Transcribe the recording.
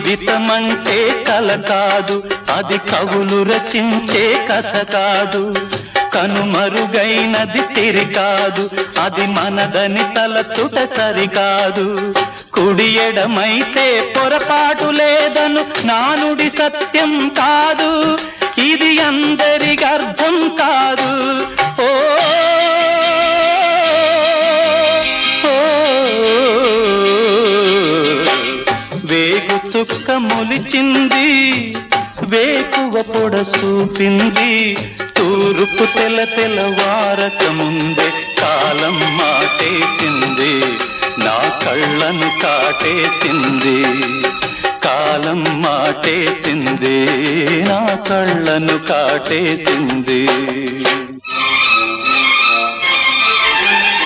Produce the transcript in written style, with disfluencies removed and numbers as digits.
జీవితమంటే కల కాదు, అది కవులు రచించే కథ కాదు. కనుమరుగైనది సిరి కాదు, అది మనదని తలచుట సరికాదు. కుడి ఎడమైతే పొరపాటు లేదను నానుడి సత్యం కాదు, ఇది అందరికి అర్థం కాదు. ఓ వేగు చుక్క మొలిచింది, వేకువ పొడ చూపింది, తూర్పు తెల్లవారక ముందే కాలం మాటేసింది, నా కళ్ళను కాటేసింది. కాలం మాటేసింది, నా కళ్ళను కాటేసింది.